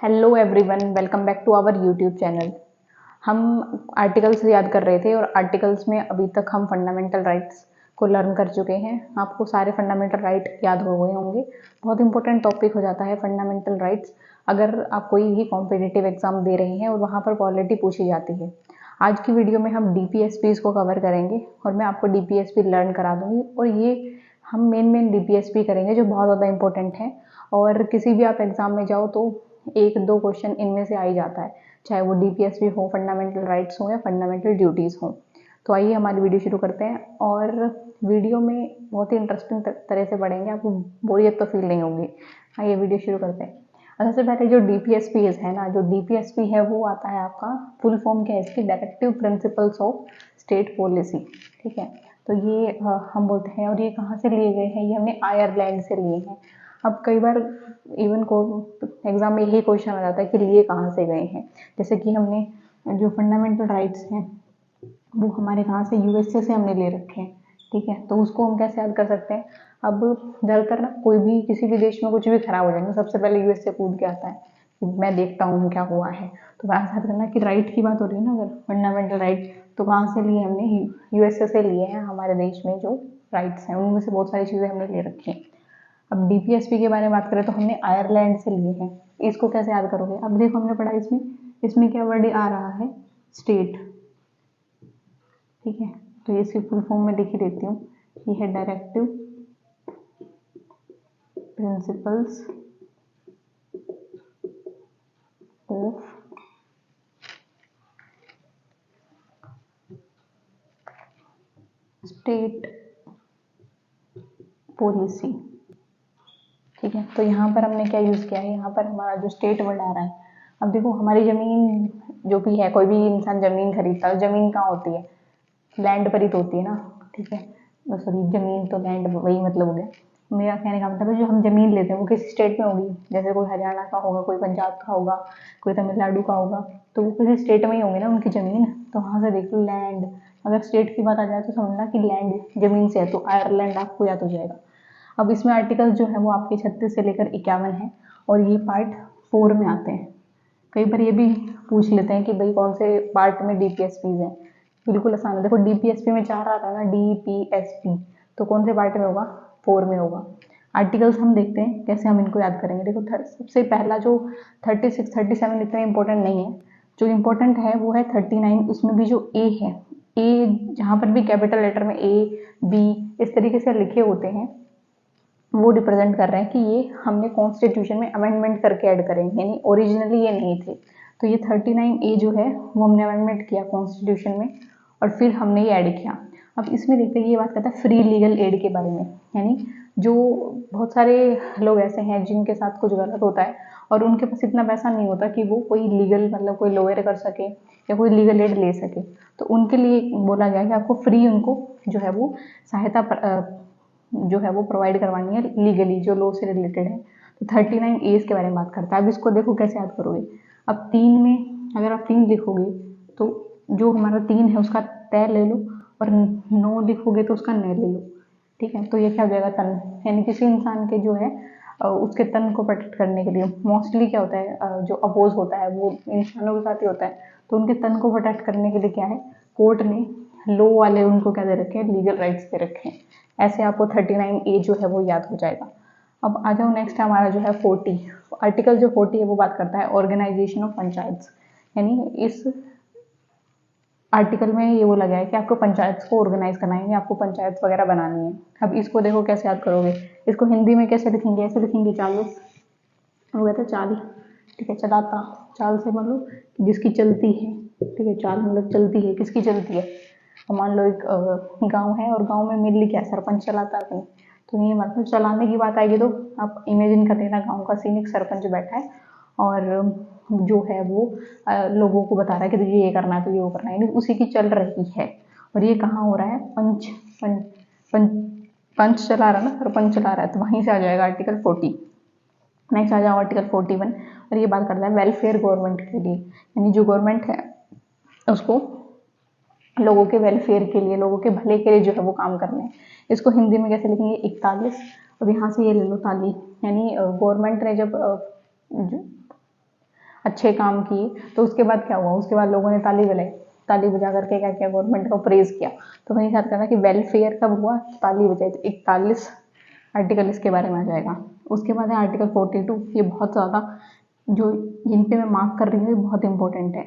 Hello everyone, welcome back to our YouTube channel. हम articles याद कर रहे थे और आर्टिकल्स में अभी तक हम फंडामेंटल राइट्स को लर्न कर चुके हैं। आपको सारे फंडामेंटल राइट याद हो गए होंगे। बहुत इंपॉर्टेंट टॉपिक हो जाता है फंडामेंटल राइट्स, अगर आप कोई भी कॉम्पिटिटिव एग्जाम दे रहे हैं और वहाँ पर पॉलिटी पूछी जाती है। आज की वीडियो में हम DPSPs को कवर करेंगे और मैं आपको DPSP लर्न करा दूँगी और ये हम मेन DPSP करेंगे जो बहुत ज़्यादा इंपॉर्टेंट है। और किसी भी आप एग्ज़ाम में जाओ तो एक दो क्वेश्चन इनमें से आ ही जाता है, चाहे वो DPSP हो, फंडामेंटल राइट्स हो या फंडामेंटल ड्यूटीज़ हो। तो आइए हमारी वीडियो शुरू करते हैं और वीडियो में बहुत ही इंटरेस्टिंग तरह से पढ़ेंगे, आपको बोरियत तो फील नहीं होगी। आइए वीडियो शुरू करते हैं। सबसे पहले जो DPSP है ना, जो DPSP है वो आता है आपका, फुल फॉर्म क्या है इसकी, directive principles of state policy. ठीक है, तो ये हम बोलते हैं। और ये कहाँ से लिए गए हैं? ये हमने आयरलैंड से लिए हैं। अब कई बार इवन को एग्जाम में यही क्वेश्चन आ जाता है कि लिए कहाँ से गए हैं। जैसे कि हमने जो फंडामेंटल राइट्स हैं वो हमारे कहाँ से, USA से हमने ले रखे हैं। ठीक है, तो उसको हम कैसे याद कर सकते हैं? अब ज़्यादातर ना कोई भी किसी भी देश में कुछ भी खराब हो जाएगा, सबसे पहले USA कूद के आता है कि मैं देखता हूँ क्या हुआ है। तो वैसा याद करना कि राइट की बात हो रही है ना, अगर फंडामेंटल राइट, तो कहाँ से लिए हमने? USA से लिए हैं। हमारे देश में जो राइट्स हैं उनमें से बहुत सारी चीज़ें हमने ले रखी हैं। अब DPSP के बारे में बात करें तो हमने आयरलैंड से लिए हैं। इसको कैसे याद करोगे? अब देखो हमने पढ़ा इसमें क्या वर्ड आ रहा है? स्टेट। ठीक है, तो इसकी फुल फॉर्म में लिख ही देती हूँ। ये है directive principles of state policy. ठीक है, तो यहाँ पर हमने क्या यूज़ किया है? यहाँ पर हमारा जो स्टेट वर्ड आ रहा है। अब देखो हमारी ज़मीन जो भी है, कोई भी इंसान ज़मीन खरीदता है, ज़मीन कहाँ होती है? लैंड पर ही तो होती है ना। ठीक है, सॉरी, जमीन तो लैंड वही मतलब हो गया। मेरा कहने का मतलब है जो हम जमीन लेते हैं वो किसी स्टेट में होगी, जैसे कोई हरियाणा का होगा, कोई पंजाब का होगा, कोई तमिलनाडु का होगा, तो वो किसी स्टेट में ही होंगे ना उनकी जमीन। तो वहाँ से देख लो लैंड, अगर स्टेट की बात आ जाए तो समझना कि लैंड जमीन से है, तो आयरलैंड आपको याद हो जाएगा। अब इसमें आर्टिकल जो है वो आपके 36 से लेकर 51 है और ये पार्ट 4 में आते हैं। कई बार ये भी पूछ लेते हैं कि भाई कौन से पार्ट में DPSPs हैं। बिल्कुल आसान है, देखो DPSP में 4 आ रहा है ना, DPSP, तो कौन से पार्ट में होगा? 4 में होगा। आर्टिकल्स हम देखते हैं कैसे हम इनको याद करेंगे। देखो सबसे पहला जो 36 37 इतना इंपॉर्टेंट नहीं है, जो इम्पोर्टेंट है वो है 39। उसमें भी जो ए है, ए जहाँ पर भी कैपिटल लेटर में A, B इस तरीके से लिखे होते हैं, वो रिप्रेजेंट कर रहे हैं कि ये हमने कॉन्स्टिट्यूशन में अमेंडमेंट करके ऐड करेंगे, यानी ओरिजिनली ये नहीं थे। तो ये 39A जो है वो हमने अमेंडमेंट किया कॉन्स्टिट्यूशन में और फिर हमने ये ऐड किया। अब इसमें देखते हैं, ये बात करता है फ्री लीगल एड के बारे में, यानी जो बहुत सारे लोग ऐसे हैं जिनके साथ कुछ गलत होता है और उनके पास इतना पैसा नहीं होता कि वो कोई लीगल मतलब कोई लॉयर कर सके या कोई लीगल एड ले सके, तो उनके लिए बोला गया कि आपको फ्री उनको जो है वो सहायता जो है वो प्रोवाइड करवानी है लीगली, जो लॉ से रिलेटेड है। तो 39A के बारे में बात करता है। अब इसको देखो कैसे याद करोगे। अब 3 में अगर आप 3 लिखोगे तो जो हमारा 3 है उसका तय ले लो और 9 लिखोगे तो उसका नय ले लो। ठीक है, तो ये क्या हो जाएगा? तन, यानी किसी इंसान के जो है उसके तन को प्रोटेक्ट करने के लिए मोस्टली क्या होता है, जो अपोज होता है वो इंसानों के साथ ही होता है, तो उनके तन को प्रोटेक्ट करने के लिए क्या है, कोर्ट ने लॉ वाले उनको क्या दे रखे हैं? लीगल राइट्स दे रखे हैं। ऐसे आपको 39A जो है वो याद हो जाएगा। अब आ जाओ नेक्स्ट हमारा जो है 40। आर्टिकल जो 40 है वो बात करता है ऑर्गेनाइजेशन ऑफ पंचायत, यानी इस आर्टिकल में ये बोला गया है कि आपको पंचायत को ऑर्गेनाइज करना है, आपको पंचायत वगैरह बनानी है। अब इसको देखो कैसे याद करोगे। इसको हिंदी में कैसे लिखेंगे? ऐसे लिखेंगे, चालीस हो गया था, चाली। ठीक है, चलाता, चाल से मतलब जिसकी चलती है। ठीक है, चाल मतलब चलती है, किसकी चलती है? मान लो एक गांव है और गांव में मेनली क्या, सरपंच चलाता है अपनी, तो ये मतलब चलाने की बात आएगी तो आप इमेजिन कर लेना गांव का सीन, एक सरपंच बैठा है और जो है वो लोगों को बता रहा है कि तुझे ये करना है, तुझे वो करना है, उसी की चल रही है। और ये कहाँ हो रहा है? पंच चला रहा है ना, सरपंच चला रहा है, तो वहीं से आ जाएगा आर्टिकल 40। नेक्स्ट आ जाओ आर्टिकल 41 और ये बात करता है वेलफेयर गवर्नमेंट के लिए, यानी जो गवर्नमेंट है उसको लोगों के वेलफेयर के लिए, लोगों के भले के लिए जो है वो काम करने हैं। इसको हिंदी में कैसे लिखेंगे? 41। अब यहाँ से ये ले लो ताली, यानी गवर्नमेंट ने जब अच्छे काम किए, तो उसके बाद क्या हुआ, उसके बाद लोगों ने ताली बजाई, ताली बजा करके क्या किया, गवर्नमेंट को प्रेज किया। तो वहीं साथ कहना कि वेलफेयर कब हुआ, ताली बजाई। तो 41 आर्टिकल इसके बारे में आ जाएगा। उसके बाद है आर्टिकल 42, ये बहुत ज़्यादा जो जिन पे मैं मार्क कर रही हूँ ये बहुत इंपॉर्टेंट है।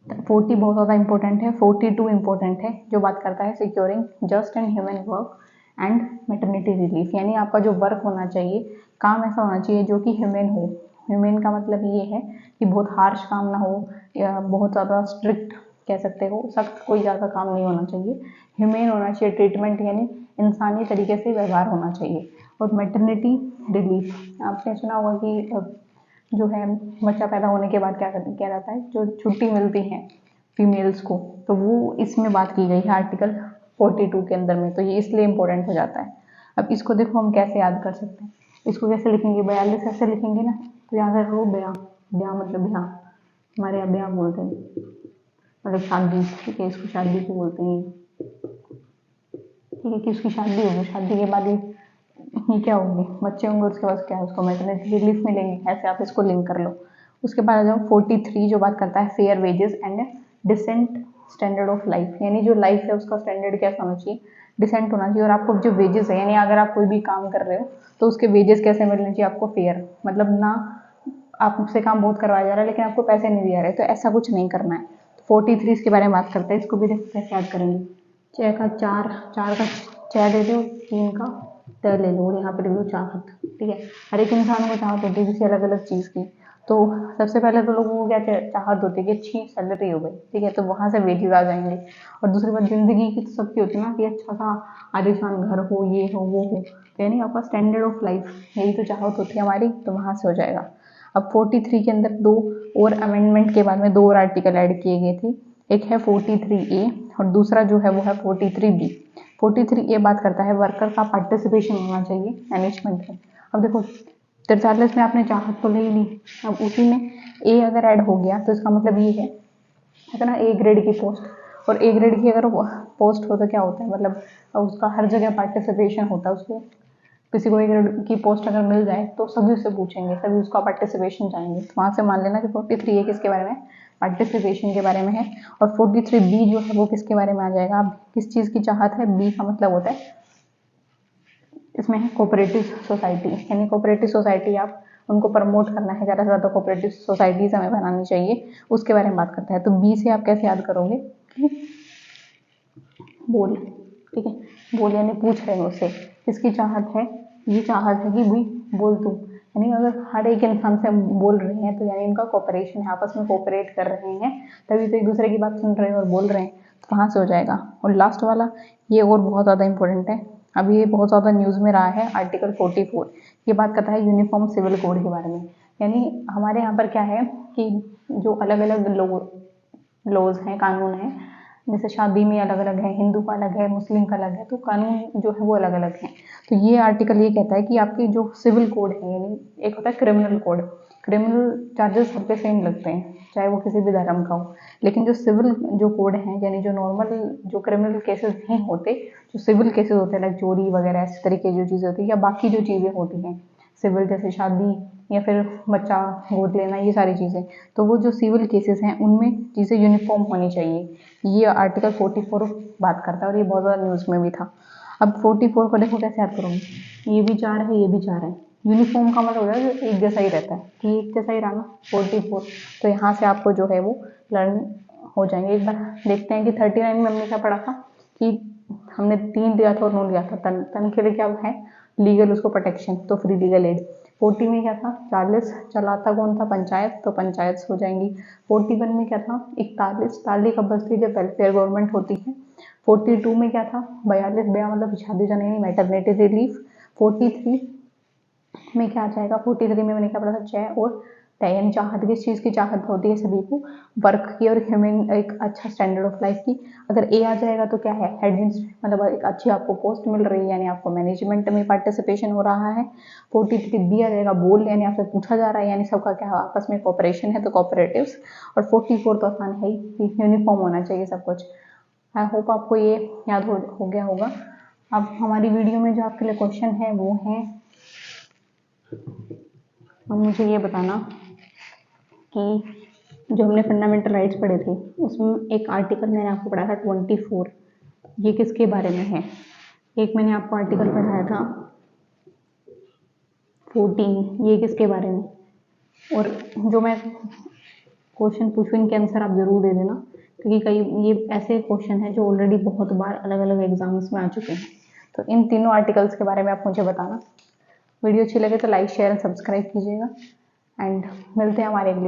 40 बहुत ज़्यादा इंपॉर्टेंट है, 42 इंपॉर्टेंट है, जो बात करता है securing just and human work and maternity relief. यानी आपका जो वर्क होना चाहिए, काम ऐसा होना चाहिए जो कि ह्यूमन हो। ह्यूमन का मतलब ये है कि बहुत हार्श काम ना हो या बहुत ज़्यादा स्ट्रिक्ट कह सकते हो, सख्त कोई ज़्यादा काम नहीं होना चाहिए। ह्यूमन होना चाहिए ट्रीटमेंट, यानी इंसानी तरीके से व्यवहार होना चाहिए। और मैटरनिटी रिलीफ, आपने सुना होगा कि जो है बच्चा पैदा होने के बाद क्या रहता है, जो छुट्टी मिलती है फीमेल्स को, तो वो इसमें बात की गई है आर्टिकल 42 के अंदर में। तो ये इसलिए इम्पोर्टेंट हो जाता है। अब इसको देखो हम कैसे याद कर सकते हैं, इसको कैसे लिखेंगे, 42 ऐसे लिखेंगे ना, तो याद रखो ब्याह, ब्याह मतलब ब्याह, हमारे यहाँ ब्याह बोलते हैं, मतलब शादी, ठीक है, इसको शादी को बोलते हैं। ठीक है कि उसकी शादी होगी, शादी के बाद ये क्या होंगे, बच्चे होंगे, उसके बाद क्या है, उसको मैटरनिटी रिलीफ मिलेंगे। ऐसे आप इसको लिंक कर लो। उसके बाद आ जाओ 43, जो बात करता है fair wages and decent standard of life. यानी जो लाइफ है उसका स्टैंडर्ड कैसा होना चाहिए, डिसेंट होना चाहिए। और आपको जो वेजेस है, यानी अगर आप कोई भी काम कर रहे हो तो उसके वेजेस कैसे मिलने चाहिए आपको, फेयर, मतलब ना आपसे काम बहुत करवाया जा रहा है लेकिन आपको पैसे नहीं दिए जा रहे, तो ऐसा कुछ नहीं करना है। 43 इसके बारे में बात करते हैं। इसको भी देखो कैसे याद करेंगे, छः का चार, चार का छः ले लो, तीन का तय ले लो, और यहाँ पे ले लो चाहत। ठीक है, हर एक इंसान को चाहत होती है किसी अलग अलग चीज़ की। तो सबसे पहले तो लोगों को क्या चाहत होती है कि अच्छी सैलरी हो गई, ठीक है, तो वहाँ से वेजेस आ जाएंगे। और दूसरी बात, जिंदगी की तो सबकी होती है ना कि अच्छा सा आलीशान घर हो, ये हो वो हो, तो यानी आपका स्टैंडर्ड ऑफ लाइफ, यही तो चाहत होती है हमारी, तो वहाँ से हो जाएगा। अब 43 के अंदर दो और अमेंडमेंट के बाद में दो और आर्टिकल ऐड किए गए थे। एक है 43A और दूसरा जो है वो है 43B। 43A बात करता है वर्कर का पार्टिसिपेशन होना चाहिए मैनेजमेंट में। अब देखो 43 में आपने चाहत तो ले ली, अब उसी में ए अगर ऐड हो गया तो इसका मतलब ये है ना, ए ग्रेड की पोस्ट, और ए ग्रेड की अगर पोस्ट हो तो क्या होता है, मतलब उसका हर जगह पार्टिसिपेशन होता है। उसको किसी को ए ग्रेड की पोस्ट अगर मिल जाए तो सभी उससे पूछेंगे, सभी उसका पार्टिसिपेशन चाहेंगे। तो वहाँ से मान लेना कि 43A किसके बारे में, पार्टिसिपेशन के बारे में है। और 43B जो है वो किसके बारे में आ जाएगा, अब किस चीज़ की चाहत है, बी का मतलब होता है इसमें है कोऑपरेटिव सोसाइटी। यानी कोऑपरेटिव सोसाइटी आप उनको प्रमोट करना है, ज़्यादा से ज़्यादा कोऑपरेटिव सोसाइटीज हमें बनानी चाहिए, उसके बारे में बात करता है। तो बी से आप कैसे याद करोगे कि बोल, ठीक है, बोल यानी पूछ रहे हैं उससे किसकी चाहत है, ये चाहत है कि भाई बोल तू। यानी अगर हर एक इंसान से बोल रहे हैं तो यानी इनका कोऑपरेशन है, आपस में कोऑपरेट कर रहे हैं, तभी तो एक दूसरे की बात सुन रहे हैं और बोल रहे हैं, तो वहाँ से हो जाएगा। और लास्ट वाला ये और बहुत ज़्यादा इंपॉर्टेंट है, अभी ये बहुत ज़्यादा न्यूज़ में रहा है, आर्टिकल 44। ये बात करता है यूनिफॉर्म सिविल कोड के बारे में। यानी हमारे यहाँ पर क्या है कि जो अलग अलग लॉज हैं, कानून हैं, जैसे शादी में अलग अलग है, हिंदू का अलग है, मुस्लिम का अलग है, तो कानून जो है वो अलग अलग है। तो ये आर्टिकल ये कहता है कि आपकी जो सिविल कोड है, यानी एक होता है क्रिमिनल कोड, क्रिमिनल चार्जेस सब पे सेम लगते हैं चाहे वो किसी भी धर्म का हो, लेकिन जो सिविल जो कोड है, यानी जो नॉर्मल जो क्रिमिनल केसेस नहीं होते, जो सिविल केसेस होते हैं लाइक चोरी वगैरह इस तरीके की जो चीज़ें होती है, या बाकी जो चीज़ें होती हैं सिविल, जैसे शादी या फिर बच्चा गोद लेना, ये सारी चीज़ें, तो वो जो सिविल केसेस हैं उनमें चीज़ें यूनिफॉर्म होनी चाहिए। ये आर्टिकल 44 बात करता है और ये बहुत ज़्यादा न्यूज़ में भी था। अब 44 को देखो कैसे याद करोगे, ये भी चार है, ये भी चार है, यूनिफॉर्म का मतलब होता है जो एक जैसा ही रहता है, कि एक जैसा ही रहा ना 44, तो यहाँ से आपको जो है वो लर्न हो जाएंगे। एक बार देखते हैं कि 39 में हमने क्या पढ़ा था, कि हमने 3 लिया था और 9 लिया था। तन के लिए क्या है, लीगल उसको प्रोटेक्शन, तो फ्री लीगल एड। 40 में क्या था, 40 चलाता कौन था, पंचायत, तो पंचायत हो जाएंगी। 41 में क्या था, 41 ताली कब बजती है, जब वेलफेयर गवर्नमेंट होती है। 42 में क्या था, 42 ब्याह मतलब शादी जाने, मैटरनिटी रिलीफ। 43 में क्या आ जाएगा, 43 में मैंने क्या पढ़ा था, चय और तय, यानी चाहत, किस चीज़ की चाहत होती है सभी को, वर्क की और ह्यूमन एक अच्छा स्टैंडर्ड ऑफ लाइफ की। अगर ए आ जाएगा तो क्या है, मतलब एक अच्छी आपको पोस्ट मिल रही है, यानी आपको मैनेजमेंट में पार्टिसिपेशन हो रहा है। 43B आ जाएगा बोल, यानी आपसे पूछा जा रहा है, यानी सबका क्या आपस में कॉपरेशन है, तो कॉपरेटिव्स। और 44 तो आसान है ही, यूनिफॉर्म होना चाहिए सब कुछ। आई होप आपको ये याद हो गया होगा। अब हमारी वीडियो में जो आपके लिए क्वेश्चन है वो है, अब मुझे ये बताना कि जो हमने फंडामेंटल राइट्स पढ़े थे उसमें एक आर्टिकल मैंने आपको पढ़ाया था 24, ये किसके बारे में है। एक मैंने आपको आर्टिकल पढ़ाया था 14, ये किसके बारे में। और जो मैं क्वेश्चन पूछूं इनके आंसर आप जरूर दे देना, क्योंकि कई ये ऐसे क्वेश्चन है जो ऑलरेडी बहुत बार अलग अलग एग्जाम्स में आ चुके हैं। तो इन तीनों आर्टिकल्स के बारे में आप मुझे बताना। वीडियो अच्छी लगे तो लाइक शेयर एंड सब्सक्राइब कीजिएगा, एंड मिलते हैं हमारे अगले